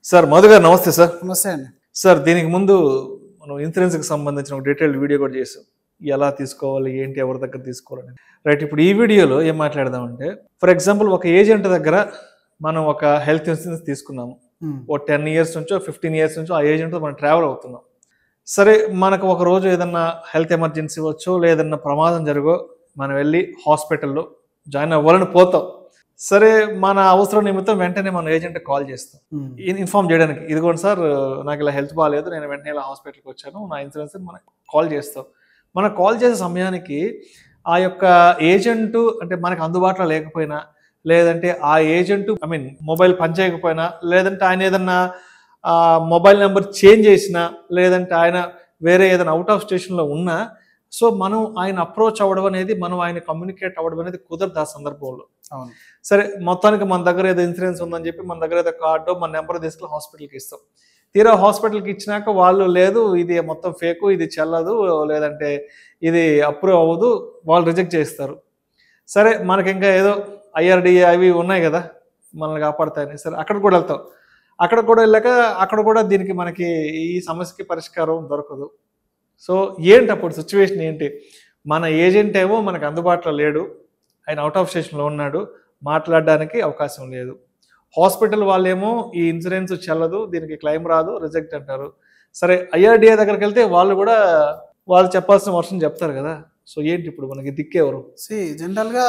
Sir Madhu గారు నమస్తే sir. నమస్తే అండి. సార్ దీనికి ముందు మనం ఇన్సూరెన్స్కి సంబంధించిన ఒక డీటెయిల్డ్ వీడియో కూడా చేసాం. ఎలా తీసుకోవాలి, ఏంటి, ఎవరి దగ్గర తీసుకోవాలని. రైట్, ఇప్పుడు ఈ వీడియోలో ఏం మాట్లాడదామంటే, ఫర్ ఎగ్జాంపుల్ ఒక ఏజెంట్ దగ్గర మనం ఒక హెల్త్ ఇన్సూరెన్స్ తీసుకున్నాము. ఓ 10 years నుంచో 15 years నుంచో ఆ ఏజెంట్తో మనం ట్రావెల్ అవుతున్నాం. సరే, మనకు ఒక రోజు ఏదన్నా హెల్త్ ఎమర్జెన్సీ వచ్చో లేదన్నా ప్రమాదం జరగో మనం వెళ్ళి హాస్పిటల్లో జాయిన్ అవ్వాలని పోతాం. సరే, మన అవసరం నిమిత్తం వెంటనే మన ఏజెంట్కి కాల్ చేస్తాం ఇన్ఫార్మ్ చేయడానికి. ఇదిగోండి సార్, నాకు ఇలా హెల్త్ బాగాలేదు, నేను వెంటనే ఇలా హాస్పిటల్కి వచ్చాను, నా ఇన్సూరెన్స్ మనకు కాల్ చేస్తాం. మనకు కాల్ చేసే సమయానికి ఆ యొక్క ఏజెంటు అంటే మనకు అందుబాటులో లేకపోయినా, లేదంటే ఆ ఏజెంటు మొబైల్ పనిచేయకపోయినా, లేదంటే ఆయన ఏదన్నా మొబైల్ నెంబర్ చేంజ్ చేసినా, లేదంటే ఆయన వేరే ఏదైనా అవుట్ ఆఫ్ స్టేషన్లో ఉన్నా, సో మనం ఆయన అప్రోచ్ అవ్వడం అనేది, మనం ఆయన కమ్యూనికేట్ అవ్వడం అనేది కుదరదు ఆ సందర్భంలో. అవును. సరే, మొత్తానికి మన దగ్గర ఏదో ఇన్సూరెన్స్ ఉందని చెప్పి మన దగ్గర ఏదో కార్డు, మన నెంబర్ తీసుకుని హాస్పిటల్కి ఇస్తాం. తీరా హాస్పిటల్కి ఇచ్చినాక వాళ్ళు లేదు, ఇది మొత్తం ఫేకు, ఇది చెల్లదు, లేదంటే ఇది అప్రూవ్ అవ్వదు, వాళ్ళు రిజెక్ట్ చేస్తారు. సరే, మనకి ఇంకా ఏదో IRDA అవి ఉన్నాయి కదా మనల్ని కాపాడుతాయని, సరే అక్కడికి కూడా వెళ్తాం. అక్కడ కూడా వెళ్ళాక అక్కడ కూడా దీనికి మనకి ఈ సమస్యకి పరిష్కారం దొరకదు. సో ఏంటి అప్పుడు సిచ్యువేషన్ ఏంటి? మన ఏజెంట్ ఏమో మనకు అందుబాటులో లేడు, ఆయన అవుట్ ఆఫ్ స్టేషన్లో ఉన్నాడు, మాట్లాడడానికి అవకాశం లేదు. హాస్పిటల్ వాళ్ళేమో ఈ ఇన్సూరెన్స్ చెల్లదు, దీనికి క్లెయిమ్ రాదు, రిజెక్ట్ అంటారు. సరే, IRDA దగ్గరికి వెళ్తే వాళ్ళు చెప్పాల్సిన వర్షం చెప్తారు కదా. సో ఏంటి ఇప్పుడు మనకి దిక్కేవరు? జనరల్గా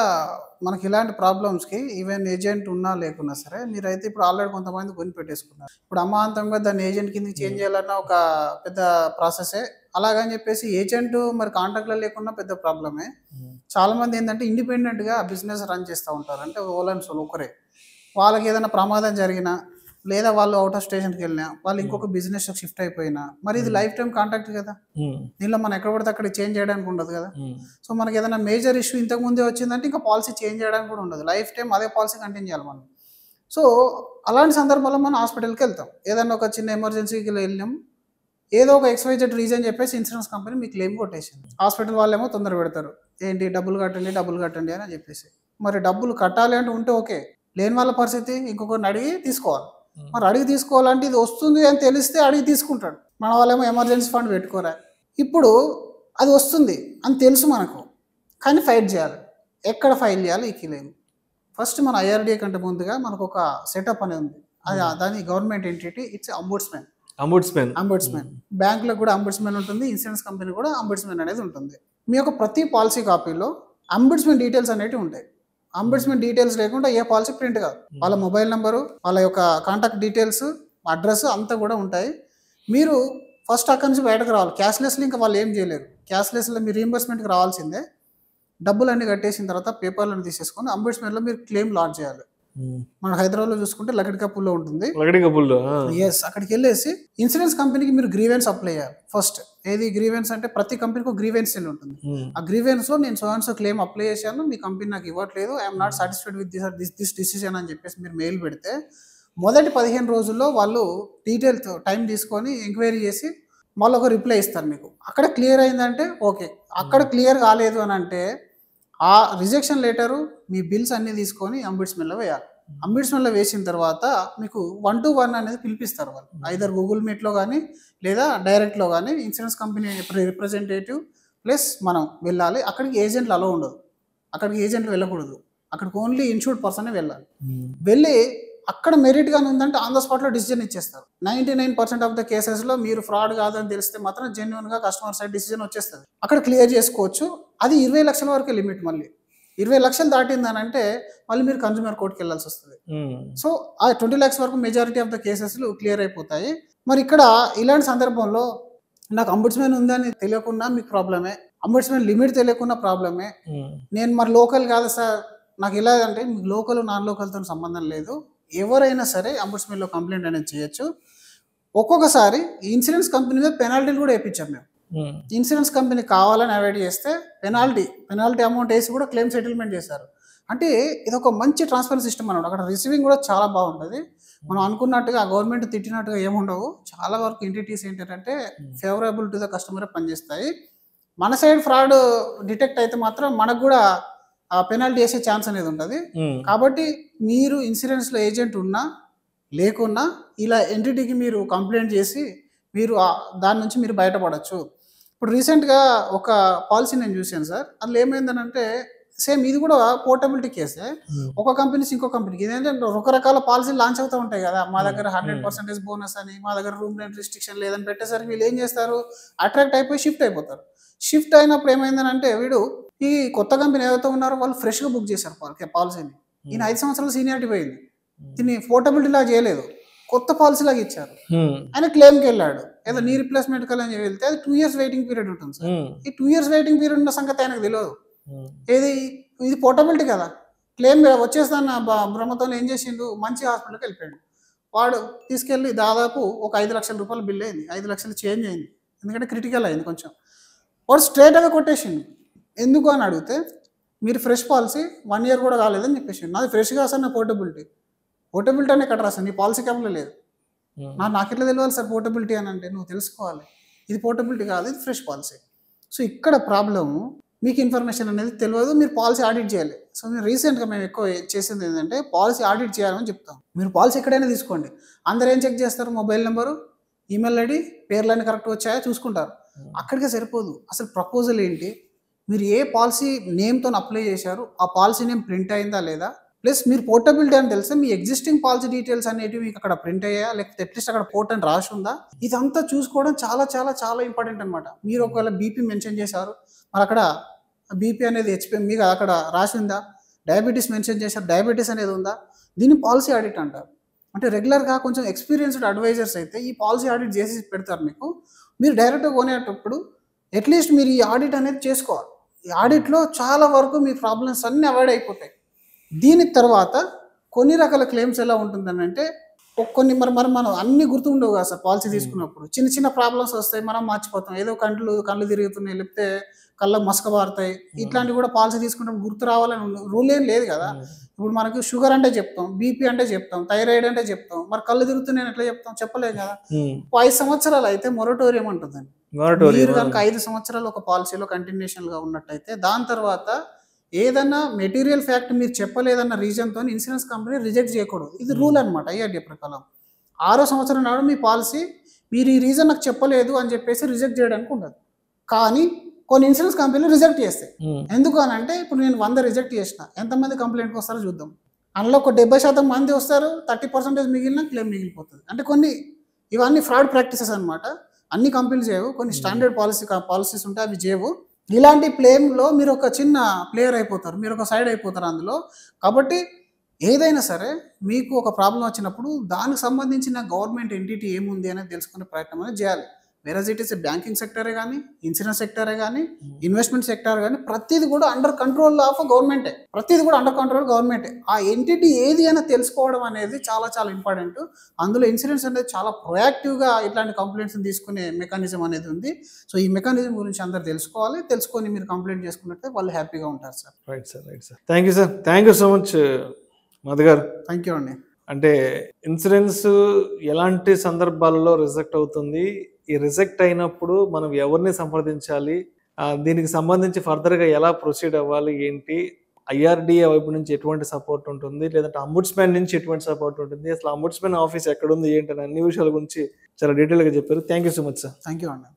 మనకి ఇలాంటి ప్రాబ్లమ్స్కి ఈవెన్ ఏజెంట్ ఉన్నా లేకున్నా సరే, మీరైతే ఇప్పుడు ఆల్రెడీ కొంతమంది కొని పెట్టేసుకున్నారు. ఇప్పుడు అమాంతంగా దాన్ని ఏజెంట్ కిందకి చేంజ్ చేయాలన్నా ఒక పెద్ద ప్రాసెసే. అలాగని చెప్పేసి ఏజెంట్ మరి కాంటాక్ట్లో లేకున్నా పెద్ద ప్రాబ్లమే. చాలా మంది ఏంటంటే ఇండిపెండెంట్గా బిజినెస్ రన్ చేస్తూ ఉంటారు. అంటే ఓల్ అండ్ సోల్ ఒకరే. వాళ్ళకి ఏదైనా ప్రమాదం జరిగినా, లేదా వాళ్ళు అవుట్ ఆఫ్ స్టేషన్కి వెళ్ళినా, వాళ్ళు ఇంకొక బిజినెస్ షిఫ్ట్ అయిపోయినా, మరి ఇది లైఫ్ టైం కాంట్రాక్ట్ కదా. దీనిలో మనం ఎక్కడ పడితే అక్కడ చేంజ్ చేయడానికి ఉండదు కదా. సో మనకి ఏదైనా మేజర్ ఇష్యూ ఇంతకు ముందే వచ్చిందంటే ఇంకా పాలసీ చేంజ్ చేయడానికి కూడా ఉండదు. లైఫ్ టైం అదే పాలసీ కంటిన్యూ చేయాలి మనం. సో అలాంటి సందర్భంలో మనం హాస్పిటల్కి వెళ్తాం. ఏదైనా ఒక చిన్న ఎమర్జెన్సీకి వెళ్ళినాం, ఏదో ఒక XYZ రీజన్ చెప్పేసి ఇన్సూరెన్స్ కంపెనీ మీకు క్లెయిమ్ కొట్టేసింది. హాస్పిటల్ వాళ్ళేమో తొందర పెడతారు, ఏంటి డబ్బులు కట్టండి అని చెప్పేసి. మరి డబ్బులు కట్టాలి అంటే ఉంటే ఓకే, లేని వాళ్ళ పరిస్థితి ఇంకొకరిని అడిగి తీసుకోవాలి. మరి అడిగి తీసుకోవాలంటే ఇది వస్తుంది అని తెలిస్తే అడిగి తీసుకుంటాడు. మన వాళ్ళేమో ఎమర్జెన్సీ ఫండ్ పెట్టుకోరా. ఇప్పుడు అది వస్తుంది అని తెలుసు మనకు, కానీ ఫైట్ చేయాలి. ఎక్కడ ఫైల్ చేయాలి ఈ క్లెయిమ్? ఫస్ట్ మన IRDA కంటే ముందుగా మనకు ఒక సెటప్ అనేది ఉంది. అది దాని గవర్నమెంట్ ఎంటిటీ, ఇట్స్ అంబుడ్స్మెన్. బ్యాంకులో కూడా అంబుడ్స్మెన్ ఉంటుంది, ఇన్సూరెన్స్ కంపెనీ కూడా అంబుడ్స్మెన్ అనేది ఉంటుంది. మీ యొక్క ప్రతి పాలసీ కాపీలో అంబుడ్స్మెన్ డీటెయిల్స్ అనేవి ఉంటాయి. అంబుడ్స్మెన్ డీటెయిల్స్ లేకుండా ఏ పాలసీ ప్రింట్ కాదు. వాళ్ళ మొబైల్ నెంబరు, వాళ్ళ యొక్క కాంటాక్ట్ డీటెయిల్స్, అడ్రస్ అంతా కూడా ఉంటాయి. మీరు ఫస్ట్ అక్కడి నుంచి బయటకు రావాలి. క్యాష్లెస్లో ఇంకా వాళ్ళు ఏం చేయలేరు. క్యాష్లెస్లో మీరు రీయింబర్స్మెంట్కి రావాల్సిందే. డబ్బులన్నీ కట్టేసిన తర్వాత పేపర్లను తీసేసుకొని అంబుడ్స్మెన్లో మీరు క్లెయిమ్ లాడ్జ్ చేయాలి. మన హైదరాబాద్లో చూసుకుంటే లకడికప్పుల్లో ఉంటుంది. ఎస్, అక్కడికి వెళ్ళేసి ఇన్సూరెన్స్ కంపెనీకి మీరు గ్రీవెన్స్ అప్లై చేయాలి. ఫస్ట్ ఏది గ్రీవెన్స్ అంటే ప్రతి కంపెనీకి ఒక గ్రీవెన్స్ సెల్ ఉంటుంది. ఆ గ్రీవెన్స్లో నేను సో క్లెయిమ్ అప్లై చేశాను, మీ కంపెనీ నాకు ఇవ్వట్లేదు, I'm not satisfied with this decision అని చెప్పేసి మీరు మెయిల్ పెడితే మొదటి 15 రోజుల్లో వాళ్ళు డీటెయిల్తో టైం తీసుకొని ఎంక్వైరీ చేసి మళ్ళీ ఒక రిప్లై ఇస్తారు మీకు. అక్కడ క్లియర్ అయిందంటే ఓకే, అక్కడ క్లియర్ కాలేదు అని అంటే ఆ రిజెక్షన్ లెటరు, మీ బిల్స్ అన్నీ తీసుకొని అంబుడ్స్మెన్లో వేయాలి. అంబుడ్స్మెన్లో వేసిన తర్వాత మీకు 1 to 1 అనేది పిలిపిస్తారు వాళ్ళు. ఐదర్ గూగుల్ మీట్లో కానీ లేదా డైరెక్ట్లో కానీ ఇన్సూరెన్స్ కంపెనీ రిప్రజెంటేటివ్ ప్లస్ మనం వెళ్ళాలి. అక్కడికి ఏజెంట్లు అలో ఉండదు, అక్కడికి ఏజెంట్లు వెళ్ళకూడదు. అక్కడికి ఓన్లీ ఇన్సూర్డ్ పర్సనే వెళ్ళాలి. వెళ్ళి అక్కడ మెరిట్గానే ఉందంటే ఆన్ ద స్పాట్లో డిసిజన్ ఇచ్చేస్తారు. 99% ఆఫ్ ద కేసెస్లో మీరు ఫ్రాడ్ కాదని తెలిస్తే మాత్రం జెన్యున్గా కస్టమర్ సైడ్ డిసిజన్ వచ్చేస్తుంది. అక్కడ క్లియర్ చేసుకోవచ్చు. అది 20 లక్షల వరకే లిమిట్. మళ్ళీ 20 లక్షలు దాటిందని అంటే మళ్ళీ మీరు కన్జ్యూమర్ కోర్టుకి వెళ్ళాల్సి వస్తుంది. సో ఆ 20 lakhs వరకు మెజారిటీ ఆఫ్ ద కేసెస్లు క్లియర్ అయిపోతాయి. మరి ఇక్కడ ఇలాంటి సందర్భంలో నాకు అంబుడ్స్మెన్ ఉందని తెలియకుండా మీకు ప్రాబ్లమే, అంబుడ్స్మెన్ లిమిట్ తెలియకుండా ప్రాబ్లమే. నేను మరి లోకల్ కాదు సార్, నాకు ఇలా అంటే మీకు లోకల్ నాన్ లోకల్తో సంబంధం లేదు. ఎవరైనా సరే అంబుడ్స్మెన్లో కంప్లైంట్ అనేది చేయొచ్చు. ఒక్కొక్కసారి ఇన్సూరెన్స్ కంపెనీ మీద పెనాల్టీలు కూడా వేయించాం మేము. ఇన్సూరెన్స్ కంపెనీ కావాలని అవాయిడ్ చేస్తే పెనాల్టీ అమౌంట్ వేసి కూడా క్లెయిమ్ సెటిల్మెంట్ చేశారు. అంటే ఇది ఒక మంచి ట్రాన్స్పరెంట్ సిస్టమ్ అన్నమాట. అక్కడ రిసీవింగ్ కూడా చాలా బాగుంటుంది. మనం అనుకున్నట్టుగా ఆ గవర్నమెంట్ తిట్టినట్టుగా ఏముండవు. చాలా వరకు ఎంటిటీస్ ఏంటంటే ఫేవరబుల్ టు ద కస్టమర్ పనిచేస్తాయి. మన సైడ్ ఫ్రాడ్ డిటెక్ట్ అయితే మాత్రం మనకు కూడా పెనాల్టీ వేసే ఛాన్స్ అనేది ఉంటుంది. కాబట్టి మీరు ఇన్సూరెన్స్లో ఏజెంట్ ఉన్నా లేకున్నా ఇలా ఎంటిటీకి మీరు కంప్లైంట్ చేసి మీరు దాని నుంచి మీరు బయటపడచ్చు. ఇప్పుడు రీసెంట్గా ఒక పాలసీ నేను చూశాను సార్. అందులో ఏమైందనంటే సేమ్ ఇది కూడా పోర్టబిలిటీ కేసే. ఒక కంపెనీ నుంచి ఇంకో కంపెనీకి ఇదేంటంటే రకరకాల పాలసీలు లాంచ్ అవుతూ ఉంటాయి కదా. మా దగ్గర 100% బోనస్ అని, మా దగ్గర రూమ్ రెంట్ రిస్ట్రిక్షన్ లేదని పెట్టేసరికి వీళ్ళు ఏం చేస్తారు, అట్రాక్ట్ అయిపోయి షిఫ్ట్ అయిపోతారు. షిఫ్ట్ అయినప్పుడు ఏమైందనంటే వీడు ఈ కొత్త కంపెనీ ఏదైతే ఉన్నారో వాళ్ళు ఫ్రెష్గా బుక్ చేశారు పాలసీని. ఈయన 5 సంవత్సరాల సీనియారిటీ పోయింది, దీన్ని పోర్టబిలిటీ లాగా చేయలేదు, కొత్త పాలసీ లాగా ఇచ్చారు. ఆయన క్లెయిమ్కి వెళ్ళాడు, ఏదో నీ రిప్లేస్మెంట్ అని వెళ్తే అది 2 years వెయిటింగ్ పీరియడ్ ఉంటుంది సార్. ఈ 2 years వెయిటింగ్ పీరియడ్ ఉన్న సంగతి ఆయనకు తెలియదు. ఏది ఇది పోర్టబిలిటీ కదా, క్లెయిమ్ వచ్చేస్తాను భ్రమతో ఏం చేసిండు, మంచి హాస్పిటల్కి వెళ్ళిపోయాడు. వాడు తీసుకెళ్ళి దాదాపు ఒక 5 లక్షల రూపాయలు బిల్ అయింది, 5 లక్షలు చేంజ్ అయింది, ఎందుకంటే క్రిటికల్ అయింది కొంచెం. వాడు స్ట్రేట్గా కొట్టేసిండు. ఎందుకు అని అడిగితే మీరు ఫ్రెష్ పాలసీ 1 year కూడా కాలేదని చెప్పేసి, నాది ఫ్రెష్గా సార్ నా పోర్టబిలిటీ అని ఎక్కడ రాసాను, నీ పాలసీ క్యాప్లో లేదు. నాకు ఎట్లా తెలియాలి సార్ పోర్టబిలిటీ అని అంటే, నువ్వు తెలుసుకోవాలి ఇది పోర్టబిలిటీ కాదు, ఇది ఫ్రెష్ పాలసీ. సో ఇక్కడ ప్రాబ్లము, మీకు ఇన్ఫర్మేషన్ అనేది తెలియదు, మీరు పాలసీ ఆడిట్ చేయాలి. సో మేము రీసెంట్గా మేము ఎక్కువ చేసింది ఏంటంటే పాలసీ ఆడిట్ చేయాలని చెప్తాం. మీరు పాలసీ ఎక్కడైనా తీసుకోండి, అందరూ ఏం చెక్ చేస్తారు, మొబైల్ నెంబరు, ఈమెయిల్ ఐడి, పేర్లన్నీ కరెక్ట్ వచ్చాయో చూసుకుంటారు. అక్కడికే సరిపోదు, అసలు ప్రపోజల్ ఏంటి, మీరు ఏ పాలసీ నేమ్తో అప్లై చేశారు, ఆ పాలసీ నేమ్ ప్రింట్ అయిందా లేదా, ప్లస్ మీరు పోర్టబిలిటీ అని తెలిస్తే మీ ఎగ్జిస్టింగ్ పాలసీ డీటెయిల్స్ అనేవి మీకు అక్కడ ప్రింట్ అయ్యా, లేకపోతే అట్లీస్ట్ అక్కడ పోర్ట్ అని రాసి ఉందా, ఇదంతా చూసుకోవడం చాలా చాలా చాలా ఇంపార్టెంట్ అనమాట. మీరు ఒకవేళ బీపీ మెన్షన్ చేశారు, మరి అక్కడ బీపీ అనేది హెచ్పి మీకు అక్కడ రాసి ఉందా, డయాబెటీస్ మెన్షన్ చేశారు, డయాబెటీస్ అనేది ఉందా, దీన్ని పాలసీ ఆడిట్ అంటారు. అంటే రెగ్యులర్గా కొంచెం ఎక్స్పీరియన్స్డ్ అడ్వైజర్స్ అయితే ఈ పాలసీ ఆడిట్ చేసి పెడతారు మీకు. మీరు డైరెక్ట్గా కొనేటప్పుడు అట్లీస్ట్ మీరు ఈ ఆడిట్ అనేది చేసుకోవాలి. ఈ ఆడిట్లో చాలా వరకు మీ ప్రాబ్లమ్స్ అన్నీ అవాయిడ్ అయిపోతాయి. దీని తర్వాత కొన్ని రకాల క్లెయిమ్స్ ఎలా ఉంటుందని అంటే, కొన్ని మరి మనం అన్ని గుర్తుండవు కదా సార్ పాలసీ తీసుకున్నప్పుడు, చిన్న చిన్న ప్రాబ్లమ్స్ వస్తాయి, మనం మర్చిపోతాం, ఏదో కళ్ళు తిరుగుతున్నాయి, లేకపోతే కళ్ళకు మసక బారుతాయి, ఇట్లాంటివి కూడా పాలసీ తీసుకున్నప్పుడు గుర్తు రావాలని రూల్ ఏం లేదు కదా. ఇప్పుడు మనకు షుగర్ అంటే చెప్తాం, బీపీ అంటే చెప్తాం, థైరాయిడ్ అంటే చెప్తాం, మరి కళ్ళు తిరుగుతున్నాయని ఎట్లా చెప్తాం, చెప్పలేం కదా. 5 సంవత్సరాలు అయితే మొరటోరియం ఉంటుందండి. మీరు కనుక 5 సంవత్సరాలు ఒక పాలసీలో కంటిన్యూషన్గా ఉన్నట్టయితే, దాని తర్వాత ఏదన్నా మెటీరియల్ ఫ్యాక్ట్ మీరు చెప్పలేదన్న రీజన్తో ఇన్సూరెన్స్ కంపెనీ రిజెక్ట్ చేయకూడదు. ఇది రూల్ అనమాట ఐఆర్డీఏ ప్రకారం. 6వ సంవత్సరం నాడు మీ పాలసీ మీరు ఈ రీజన్ నాకు చెప్పలేదు అని చెప్పేసి రిజెక్ట్ చేయడానికి ఉండదు. కానీ కొన్ని ఇన్సూరెన్స్ కంపెనీలు రిజెక్ట్ చేస్తాయి. ఎందుకు అని అంటే, ఇప్పుడు నేను 100 రిజెక్ట్ చేసిన, ఎంతమంది కంప్లైంట్కి వస్తారో చూద్దాం. అందులో ఒక 70% మంది వస్తారు, 30% మిగిలిన క్లెయిమ్ మిగిలిపోతుంది. అంటే కొన్ని ఇవన్నీ ఫ్రాడ్ ప్రాక్టీసెస్ అనమాట. అన్ని కంపెనీలు చేయవు, కొన్ని స్టాండర్డ్ పాలసీస్ ఉంటాయి, అవి చేయవు. ఇలాంటి ప్లేమ్లో మీరు ఒక చిన్న ప్లేయర్ అయిపోతారు, మీరు ఒక సైడ్ అయిపోతారు అందులో. కాబట్టి ఏదైనా సరే మీకు ఒక ప్రాబ్లం వచ్చినప్పుడు దానికి సంబంధించిన గవర్నమెంట్ ఎంటిటీ ఏముంది అనేది తెలుసుకునే ప్రయత్నం అనేది చేయాలి. వేరేజ్ ఇట్ ఇస్ బ్యాంకింగ్ సెక్టరే కానీ, ఇన్సూరెన్స్ సెక్టరే కానీ, ఇన్వెస్ట్మెంట్ సెక్టర్ కానీ, ప్రతిది కూడా అండర్ కంట్రోల్ ఆఫ్ గవర్నమెంటే. ప్రతిది కూడా అండర్ కంట్రోల్ గవర్నమెంటే. ఆ ఎంటిటీ ఏది అని తెలుసుకోవడం అనేది చాలా చాలా ఇంపార్టెంట్. అందులో ఇన్సూరెన్స్ అనేది చాలా ప్రొయాక్టివ్గా ఇట్లాంటి కంప్లైంట్స్ని తీసుకునే మెకానిజం అనేది ఉంది. సో ఈ మెకానిజం గురించి అందరు తెలుసుకోవాలి. తెలుసుకొని మీరు కంప్లైంట్ చేసుకున్నట్టే వాళ్ళు హ్యాపీగా ఉంటారు sir. Right sir, right sir. Thank you sir, thank you so much Madhu garu. Thank you అండి. అంటే ఇన్సూరెన్స్ ఎలాంటి సందర్భాలలో రిజెక్ట్ అవుతుంది, ఈ రిజెక్ట్ అయినప్పుడు మనం ఎవరిని సంప్రదించాలి, దీనికి సంబంధించి ఫర్దర్గా ఎలా ప్రొసీడ్ అవ్వాలి, ఏంటి, ఐఆర్డీఏ వైపు నుంచి ఎటువంటి సపోర్ట్ ఉంటుంది, లేదంటే అంబుడ్స్మెన్ నుంచి ఎటువంటి సపోర్ట్ ఉంటుంది, అసలు అంబుడ్స్మెన్ ఆఫీస్ ఎక్కడుంది ఏంటి అని అన్ని విషయాల గురించి చాలా డీటెయిల్గా చెప్పారు. Thank you so much sir. Thank you అండి.